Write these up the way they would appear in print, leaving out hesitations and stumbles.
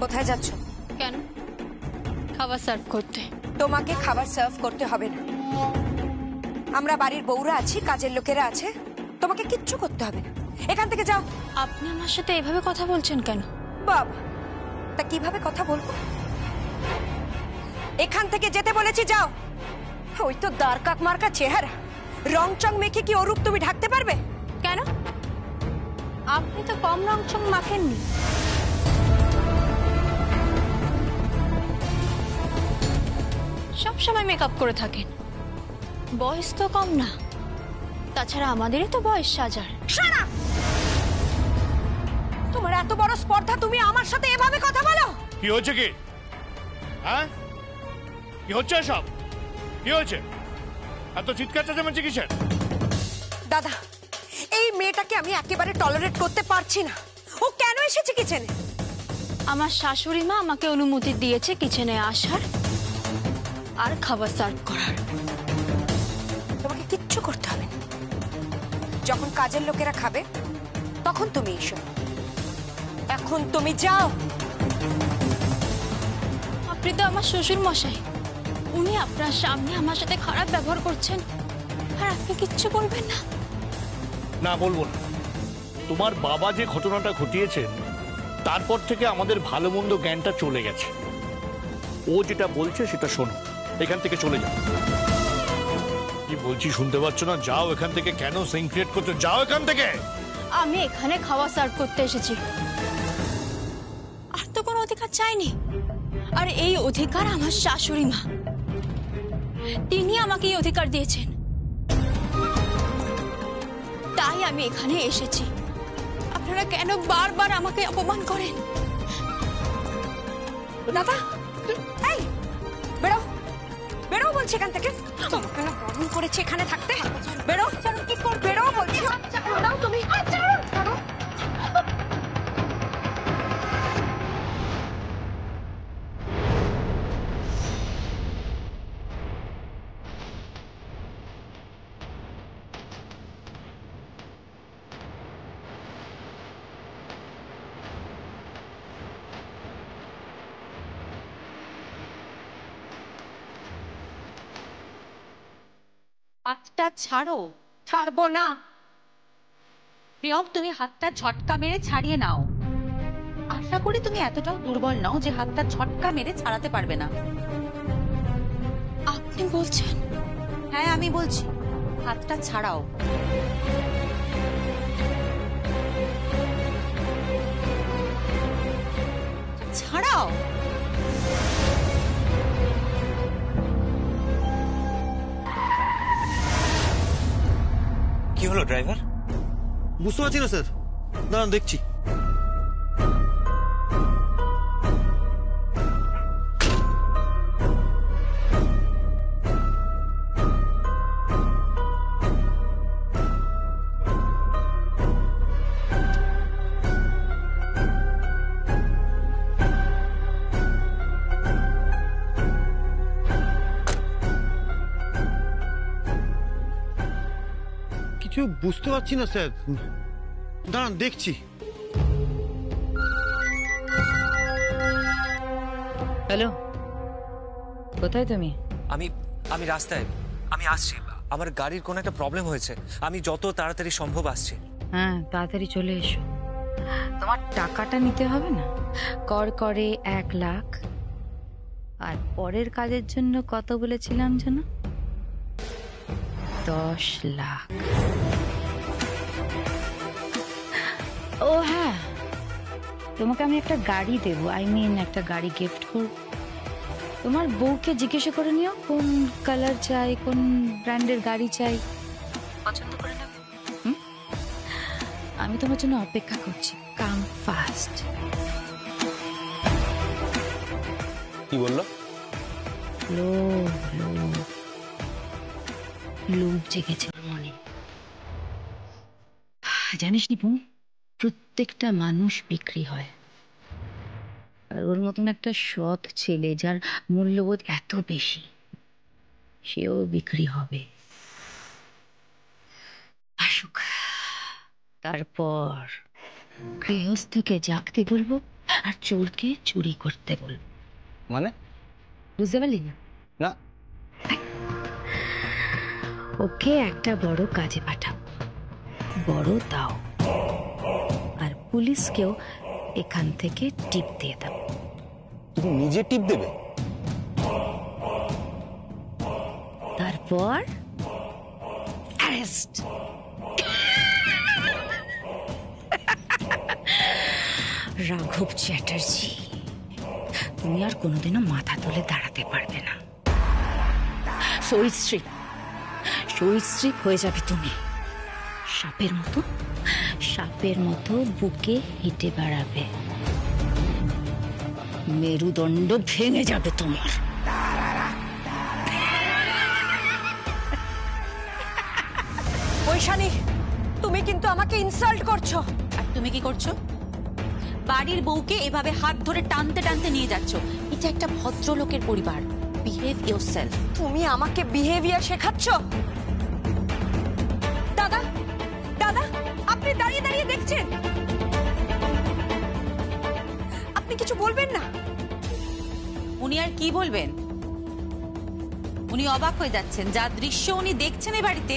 কোথায় যাচ্ছ? কেন? খাবার সার্ভ করতে। তোমাকে খাবার সার্ভ করতে হবে না। আমরা বাড়ির বউরা আছি, কাজের লোকেরা আছে, তোমাকে কিচ্ছু করতে হবে না। এখান থেকে যাও। আপনি আমার সাথে এভাবে কথা বলছেন কেন? বাবা, তা কিভাবে কথা বলবো? এখান থেকে যেতে বলেছি, যাও। ওই তো দারকাক মার্কা চেহারা, রং চং মেখে কি ওরূপ তুমি ঢাকতে পারবে? কেন? আপনি তো কম রং চং মাখেননি। সব সময় মেকআপ করে থাকেন, বয়স তো কম না। তাছাড়া আমাদেরই তো বয়স সাজার। তোমার এত বড় স্পর্ধা, তুমি আমার সাথে এভাবে কথা বলো? কি হচ্ছে? কি হ্যাঁ, কি হচ্ছে সব? কি হয়েছে? এত চিৎকার চেঁচামেচি কিসের? দাদা, এই মেয়েটাকে আমি একেবারে টলারেট করতে পারছি না। ও কেন এসেছে কিচেনে? আমার শাশুড়ি মা আমাকে অনুমতি দিয়েছে কিচেনে আসার আর খাবার সার্ভ করার। তোমাকে কিচ্ছু করতে হবে না। যখন কাজের লোকেরা খাবে তখন তুমি এসো। এখন তুমি যাও। আপনি তো আমার শ্বশুর মশাই, উনি আপনার সামনে আমার সাথে খারাপ ব্যবহার করছেন, আর আপনি কিচ্ছু বলবেন না? না, বলবো না। তোমার বাবা যে ঘটনাটা ঘটিয়েছেন তারপর থেকে আমাদের ভালো মন্দ জ্ঞানটা চলে গেছে। ও যেটা বলছে সেটা শোনো, এখান থেকে চলে যাও। কি বলছি শুনতে পাচ্ছ না? যাও এখান থেকে। কেন সিন ক্রিয়েট করছো? যাও এখান থেকে। আমি এখানে খাওয়া সার্ভ করতে এসেছি, আর তো কোনো অধিকার চাইনি। আর এই অধিকার আমার শাশুড়ি মা, তিনি আমাকে এই অধিকার দিয়েছেন, তাই আমি এখানে এসেছি। আপনারা কেন বারবার আমাকে অপমান করেন? দাদা, এই বেরো, বেরো বলছি এখান থেকে। তোমাকে না বারণ করেছি এখানে থাকতে। বেরো, কি কর? বেরো বলছি। দাও তুমি। হাতটা ছাড়ো। ছাড়বো না। প্রিয়ম, তুমি হাতটা ঝটকা মেরে ছাড়িয়ে নাও। আশা করি তুমি এতটাও দুর্বল নও যে হাতটা ঝটকা মেরে ছাড়াতে পারবে না। আপনি বলছেন? হ্যাঁ, আমি বলছি, হাতটা ছাড়াও। ছাড়াও। কি হলো ড্রাইভার? বুঝতে পারছি না স্যার, দাঁড়ান দেখছি। কিছু বুঝতে পারছি না স্যার, দাঁড়ান দেখছি। হ্যালো, কোথায় তুমি? আমি রাস্তায়। আমি আসছি। আমার গাড়ির কোনো একটা প্রবলেম হয়েছে। আমি যত তাড়াতাড়ি সম্ভব আসছি। হ্যাঁ, তাড়াতাড়ি চলে এসো। তোমার টাকাটা নিতে হবে না? কর করে 1 লাখ, আর পরের কাজের জন্য কত বলেছিলাম যেন? 10 লাখ। ও হ্যাঁ, তোমাকে আমি একটা গাড়ি দেবো, একটা গাড়ি গিফট করব। তোমার বউকে জিজ্ঞাসা করে নিও কোন কালার চাই, কোন ব্র্যান্ডের গাড়ি চাই, পছন্দ করে নেবে। আমি তোমার জন্য অপেক্ষা করছি। কাম ফাস্ট। কি বললো? লোভ জেগেছে মনে। জানিস নিপু, প্রত্যেকটা মানুষ বিক্রি হয়, আর ওর মতন একটা সৎ ছেলে যার মূল্যবোধ এত বেশি, সেও বিক্রি হবে। আসুক, তারপর গৃহস্থকে জাগতে বলবো, আর চোরকে চুরি করতে বলবো। মানে? বুঝতে পারলি না? না। ওকে একটা বড় কাজে পাঠাও, বড় দাও, আর পুলিশকেও এখান থেকে টিপ দিয়ে দাও। তুমি নিজে টিপ দেবে? তারপর অ্যারেস্ট। রাঘব চ্যাটার্জি, তুমি আর কোনোদিনও মাথা তুলে দাঁড়াতে পারবে না। সরীসৃপ হয়ে যাবে তুমি। সাপের মতো বুকে হেঁটে বেড়াবে। মেরুদণ্ড ভেঙে যাবে তোমার। ঐশানী, তুমি কিন্তু আমাকে ইনসাল্ট করছো। আর তুমি কি করছো? বাড়ির বউকে এভাবে হাত ধরে টানতে টানতে নিয়ে যাচ্ছ। এটা একটা ভদ্রলোকের পরিবার। Behave yourself. তুমি আমাকে বিহেভিয়ার শেখাচ্ছ? দাদা, দাদা, আপনি দাঁড়িয়ে দাঁড়িয়ে দেখছেন, আপনি কিছু বলবেন না? উনি আর কি বলবেন? উনি অবাক হয়ে যাচ্ছেন। যা দৃশ্য উনি দেখছেন এই বাড়িতে,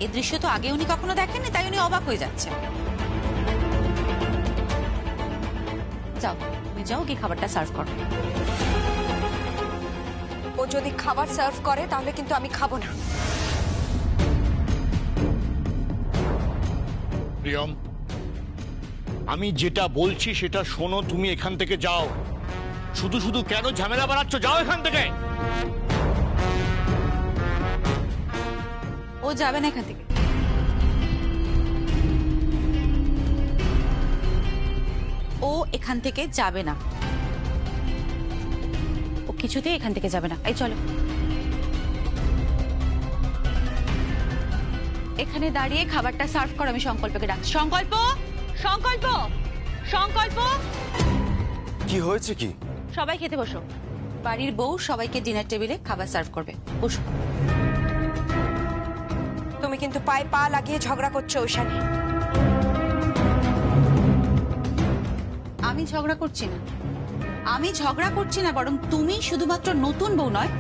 এই দৃশ্য তো আগে উনি কখনো দেখেননি, তাই উনি অবাক হয়ে যাচ্ছেন। যাও, তুমি যাও, গিয়ে খাবারটা সার্ভ করো। ও যদি খাবার সার্ভ করে তাহলে কিন্তু আমি খাবো না। প্রিয়ম, আমি যেটা বলছি সেটা শোনো। তুমি এখান থেকে যাও। শুধু শুধু কেন ঝামেলা বাড়াচ্ছ? যাও এখান থেকে। ও যাবে না এখান থেকে। ও এখান থেকে যাবে না। ও কিছুতেই এখান থেকে যাবে না। এই চলো। এখানে দাঁড়িয়ে খাবারটা সার্ভ করো। আমি সংকল্পকে ডাকছি। সংকল্প, সংকল্প, সংকল্প। কি হয়েছে কি? সবাই খেতে বসো। বাড়ির বউ সবাইকে ডিনার টেবিলে খাবার সার্ভ করবে। বসো। তুমি কিন্তু পায়ে পা লাগিয়ে ঝগড়া করছো ঐশানী। আমি ঝগড়া করছি না। আমি ঝগড়া করছি না, বরং তুমি শুধুমাত্র নতুন বউ নয়,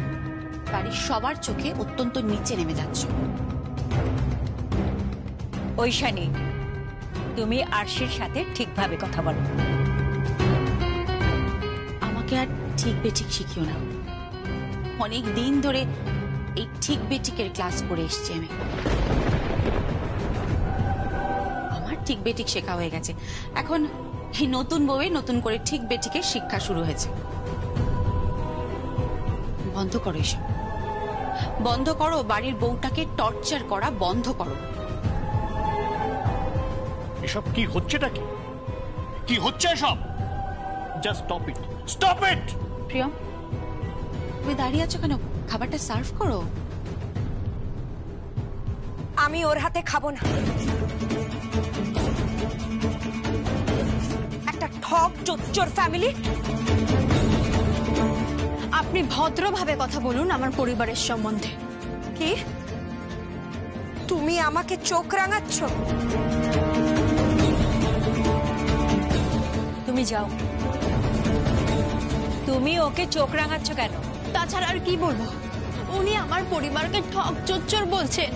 বাড়ির সবার চোখে অত্যন্ত নিচে নেমে যাচ্ছ। ঐশানী, তুমি আরশির সাথে ঠিকভাবে কথা বলো। আমাকে আর ঠিক বেঠিক শিখিও না। অনেক দিন ধরে এই ঠিক বেঠিকের ক্লাস করে এসছি আমি। আমার ঠিক বেঠিক শেখা হয়ে গেছে। এখন এই নতুন বউয়ে নতুন করে ঠিক বেঠিকের শিক্ষা শুরু হয়েছে। বন্ধ করো এসব। বন্ধ করো। বাড়ির বউটাকে টর্চার করা বন্ধ করো। এসব কি হচ্ছেটা? কি হচ্ছে এসব? Just stop it, stop it. Priyam, তুমি দাঁড়িয়ে আছো কেন? খাবারটা সার্ভ করো। আমি ওর হাতে খাবো না। একটা ঠক চোর ফ্যামিলি। আপনি ভদ্রভাবে কথা বলুন আমার পরিবারের সম্বন্ধে। কি? তুমি আমাকে চোখ রাঙাচ্ছ? তুমি যাও। তুমি ওকে চোখ রাঙাচ্ছ কেন? তাছাড়া আর কি বলবো? উনি আমার পরিবারকে ঠক চোর বলছেন।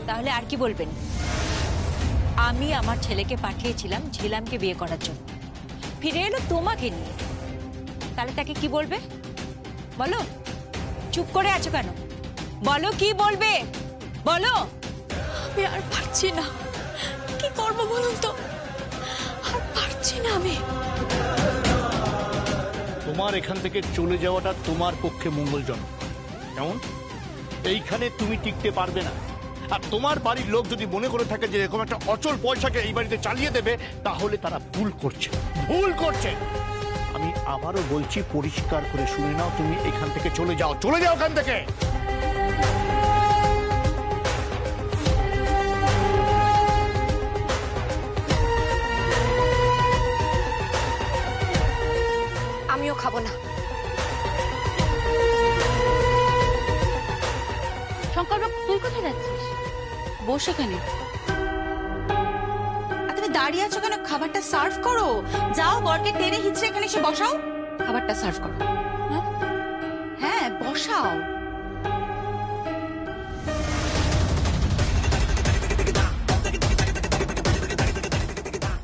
তাহলে আর কি বলবেন? আমি আমার ছেলেকে পাঠিয়েছিলাম ঝিলামকে বিয়ে করার জন্য, ফিরে এলো তোমাকে নিয়ে। তাহলে তাকে কি বলবে? বলো। চুপ করে আছো কেন? বলো, কি বলবে? বলো। আমি আর পারছি না। কি করবো বলুন তো? আর পারছি না আমি। তোমার এখান থেকে চলে যাওয়াটা তোমার পক্ষে মঙ্গলজনক। কেমন? এইখানে তুমি টিকতে পারবে না। আর তোমার বাড়ির লোক যদি মনে করে থাকে যে এরকম একটা অচল পয়সাকে এই বাড়িতে চালিয়ে দেবে, তাহলে তারা ভুল করছে, ভুল করছে। আমি আবারও বলছি, পরিষ্কার করে শুনে নাও, তুমি এখান থেকে চলে যাও, চলে যাও এখান থেকে। আমিও খাবো না। শঙ্কর, তুই কোথায় যাচ্ছিস? বস এখানে। আর তুমি দাঁড়িয়ে আছো কেন? খাবারটা সার্ভ করো। যাও, বরকে টেনে হিচড়ে এখানে এসে বসাও, খাবারটা সার্ভ করো। হ্যাঁ, বসাও।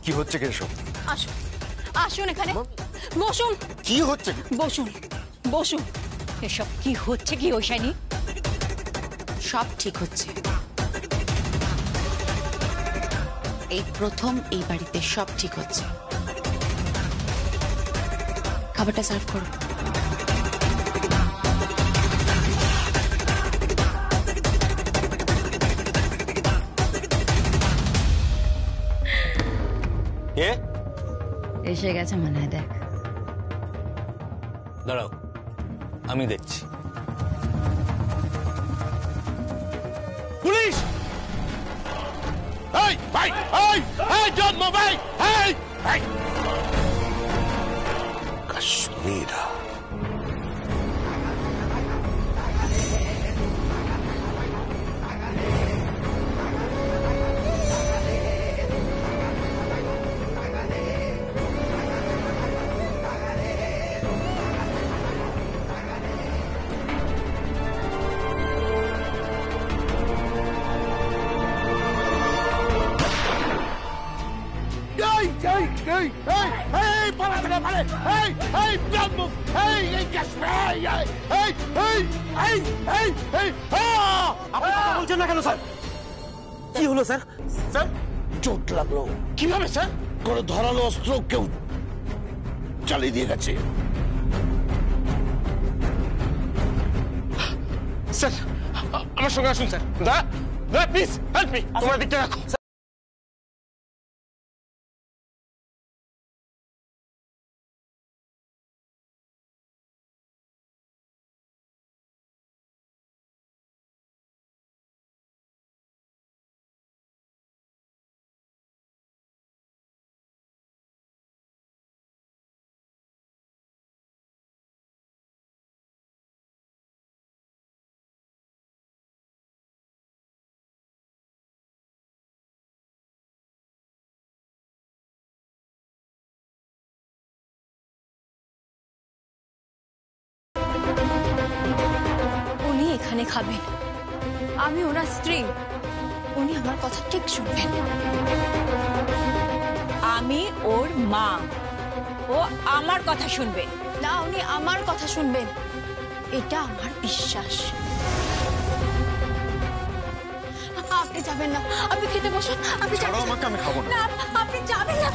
কি হচ্ছে কেশব? আসুন, আসুন এখানে বসুন। কি হচ্ছে? বসুন, বসুন। এসব কি হচ্ছে কি ঐশানী? সব ঠিক হচ্ছে। এই প্রথম এই বাড়িতে সব ঠিক হচ্ছে। খাবারটা সার্ভ করো। কে? এসে গেছে মনে হয়, দেখ। দাঁড়াও, আমি দেখছি। পুলিশ! এই ভাই, এই এই জন্ম ভাই, এই ভাই। কাশ্মীরা এই এই এই এই এই পালা থেকে পালে, এই এই জন্ম, এই এই কাশ্মীর, এই এই এই এই এই এই আপনি কথা বলছেন না কেন স্যার? কি হলো স্যার? স্যার, চোট লাগলো। কিভাবে স্যার? কোনো ধারালো অস্ত্র কেউ চালিয়ে দিয়ে গেছে। স্যার আমার সঙ্গে আসুন স্যার। দা প্লিজ হেল্প মি, তোমার দিকটা রাখো। উনি এখানে খাবেন, আমি ওনার স্ত্রী, উনি আমার কথা ঠিক শুনবেন। আমি ওর মা, ও আমার কথা শুনবে। না, উনি আমার কথা শুনবেন, এটা আমার বিশ্বাস। আপনি যাবেন না, আপনি খেতে বসুন। আপনি যাবেন না। আমাকে, আমি খাবো না। না, আপনি যাবেন না।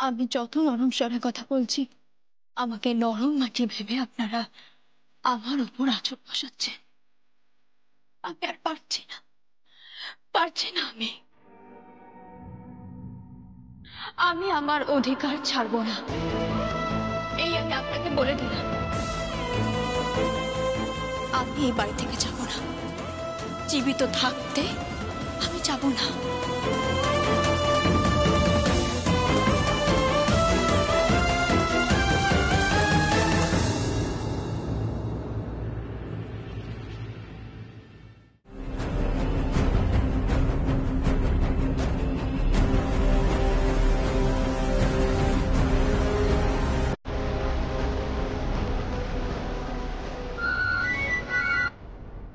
আমি যত নরম স্বরে কথা বলছি, আমাকে নরম মাটি ভেবে আপনারা আমার উপর আঁচড় বসাচ্ছেন। আমি আর পারছি না, পারছি না। আমি আমার অধিকার ছাড়বো না, এই আমি আপনাকে বলে দিলাম। আমি এই বাড়ি থেকে যাব না, জীবিত থাকতে আমি যাব না।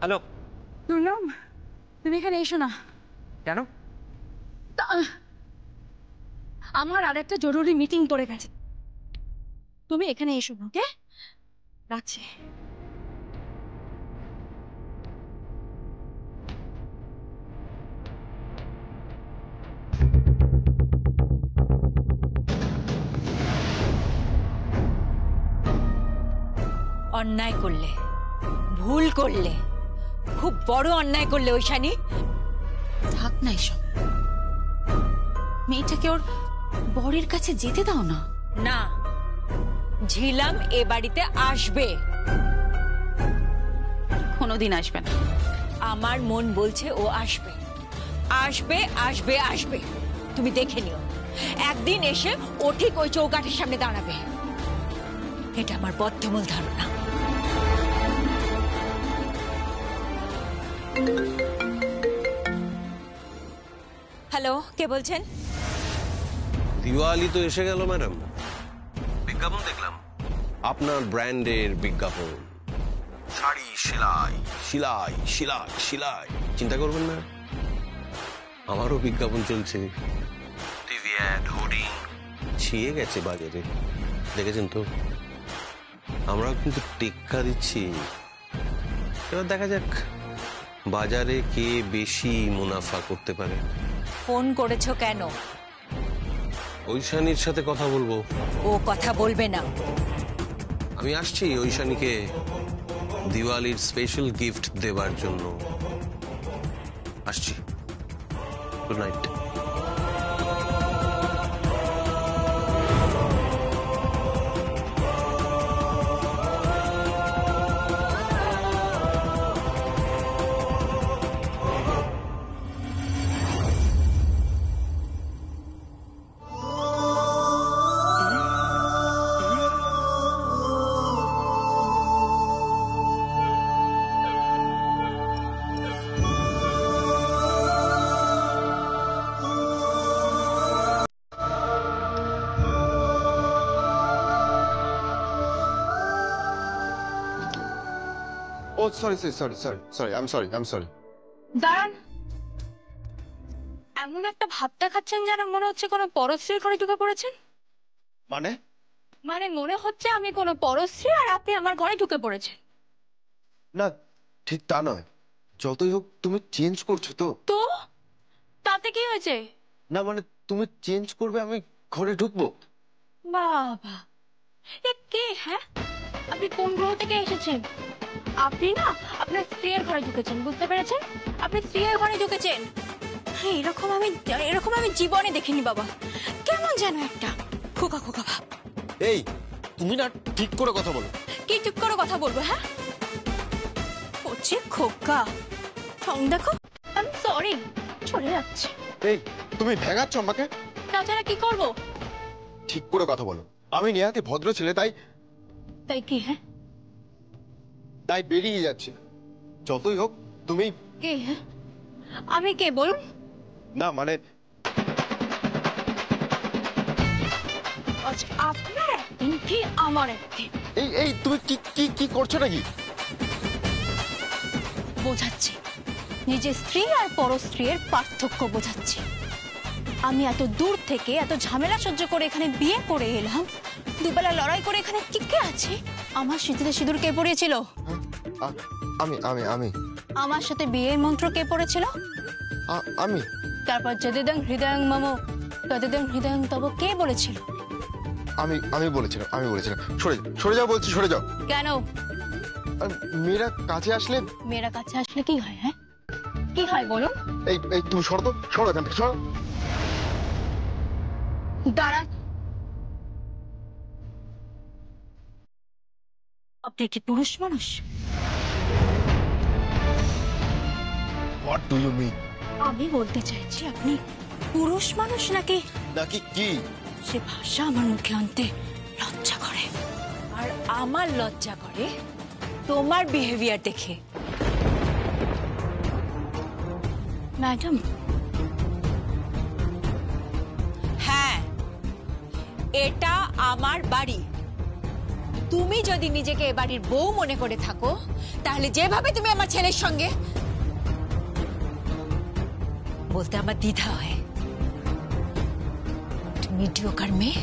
হ্যালো, শুনলাম তুমি এখানে এসো না। কেন? আমার আর একটা জরুরি মিটিং পড়ে গেছে, তুমি এখানে এসো না, ওকে? রাখছি। অন্যায় করলে, ভুল করলে, খুব বড় অন্যায় করলে ঐশানী। থাক না এসব, মেয়েটাকে ওর বরের কাছে যেতে দাও না। না, ঝিলাম এ বাড়িতে আসবে। কোনোদিন আসবে না। আমার মন বলছে ও আসবে, আসবে, আসবে, আসবে। তুমি দেখে নিও, একদিন এসে ও ঠিক ওই চৌকাঠের সামনে দাঁড়াবে। এটা আমার বদ্ধমূল ধারণা। হ্যালো, কে বলছেন? দিওয়ালি তো এসে গেল ম্যাডাম, বিজ্ঞাপন দেখলাম আপনার ব্র্যান্ডের বিজ্ঞাপন, শাড়ি সেলাই, সেলাই, সেলাই, সেলাই। চিন্তা করবেন না, আমারও বিজ্ঞাপন চলছে, টিভি অ্যাড, হোর্ডিং ছিয়ে গেছে বাজারে, দেখেছেন তো? আমরাও কিন্তু টেক্কা দিচ্ছি। এবার দেখা যাক বাজারে কে বেশি মুনাফা করতে পারে। ফোন করেছো কেন? ঐশানীর সাথে কথা বলবো। ও কথা বলবে না। আমি আসছি ঐশানীকে দিওয়ালির স্পেশাল গিফট দেবার জন্য। আসছি। Good night. Oh, sorry. I'm sorry. দাঁড়ান, এমন একটা ভাব দেখাচ্ছেন যেন মনে হচ্ছে কোনো পরশ্রীর ঘরে ঢুকে পড়েছেন। মানে? মানে মনে হচ্ছে আমি কোনো পরশ্রী আর আপনি আমার ঘরে ঢুকে পড়েছেন। না, ঠিক তা নয়। যতই হোক তুমি চেঞ্জ করছো তো। তো তাতে কি হয়েছে? না মানে তুমি চেঞ্জ করবে, আমি ঘরে ঢুকবো? বাবা, এ কে? হ্যাঁ, আপনি কোন গ্রহ থেকে এসেছেন? আপনি না আপনার স্ত্রীর ঘরে ঢুকেছেন, বুঝতে পেরেছেন? আপনি স্ত্রীর ঘরে ঢুকেছেন। এরকম আমি জীবনে দেখিনি বাবা। কেমন যেন একটা খোকা খোকা ভাব। এই তুমি না ঠিক করে কথা বলো। কি ঠিক করে কথা বলবো? হ্যাঁ, হচ্ছে খোকা। ঠং দেখো। আমি সরি, চলে যাচ্ছি। এই তুমি ভেঙাচ্ছ আমাকে। তাছাড়া কি করবো? ঠিক করে কথা বলো। আমি নেহাতি ভদ্র ছেলে, তাই কি? হ্যাঁ, তাই বেরিয়ে যাচ্ছে। যতই হোক তুমি কে? হ্যাঁ, আমি কে বলুন? না মানে আপনার একদিন কি আমার একদিন। এই তুমি কি কি কি করছো নাকি? বোঝাচ্ছি, নিজের স্ত্রী আর পরস্ত্রীর পার্থক্য বোঝাচ্ছি। আমি এত দূর থেকে এত ঝামেলা সহ্য করে এখানে বিয়ে করে এলাম, দুবেলা লড়াই করে এখানে টিকে আছি। আমার স্মৃতিতে সিঁদুর কে পড়েছিল? আমি আমি আমি আমার সাথে বিয়ের মন্ত্র কে পড়েছিল? আমি। তারপর যদিদং হৃদয়ং মম তদিদং হৃদয়ং তব কে বলেছিল? আমি বলেছিলাম। সরে যাও বলছি, সরে যাও। কেন? মেয়েরা কাছে আসলে কি হয়? হ্যাঁ, কি হয় বলুন? এই তুমি সরো তো, সরো এখান থেকে, সরো। দাঁড়ান, আপনি কি পুরুষ মানুষ? What do you mean? আমি বলতে চাইছি আপনি পুরুষ মানুষ নাকি কি? সে ভাষা আমার মুখে আনতে লজ্জা করে। আর আমার লজ্জা করে তোমার বিহেভিয়ার দেখে। ম্যাডাম, হ্যাঁ, এটা আমার বাড়ি। তুমি যদি নিজেকে এ বাড়ির বউ মনে করে থাকো, তাহলে যেভাবে তুমি আমার ছেলের সঙ্গে বলতে আমার দ্বিধা হয়। মিডিওকার মেয়ে।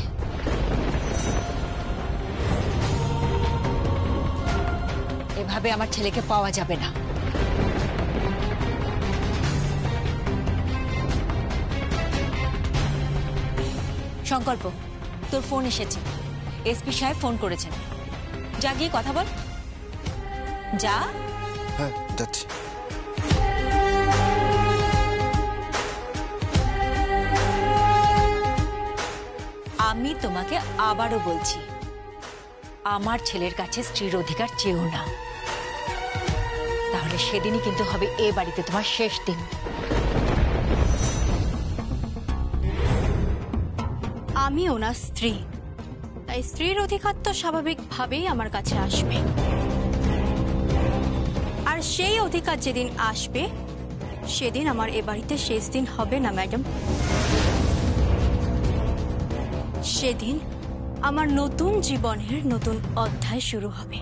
এভাবে আমার ছেলেকে পাওয়া যাবে না। সংকল্প, তোর ফোন এসেছে, এসপি সাহেব ফোন করেছেন, যা গিয়ে কথা বল। যা। হ্যাঁ যাচ্ছি। আমি তোমাকে আবারও বলছি, আমার ছেলের কাছে স্ত্রীর অধিকার চেয়েও না, তাহলে সেদিনই কিন্তু হবে এ বাড়িতে তোমার শেষ দিন। আমি ওনার স্ত্রী, তাই স্ত্রীর অধিকার তো স্বাভাবিকভাবেই আমার কাছে আসবে। আর সেই অধিকার যেদিন আসবে সেদিন আমার এ বাড়িতে শেষ দিন হবে না ম্যাডাম। সেদিন আমার নতুন জীবনের নতুন অধ্যায় শুরু হবে।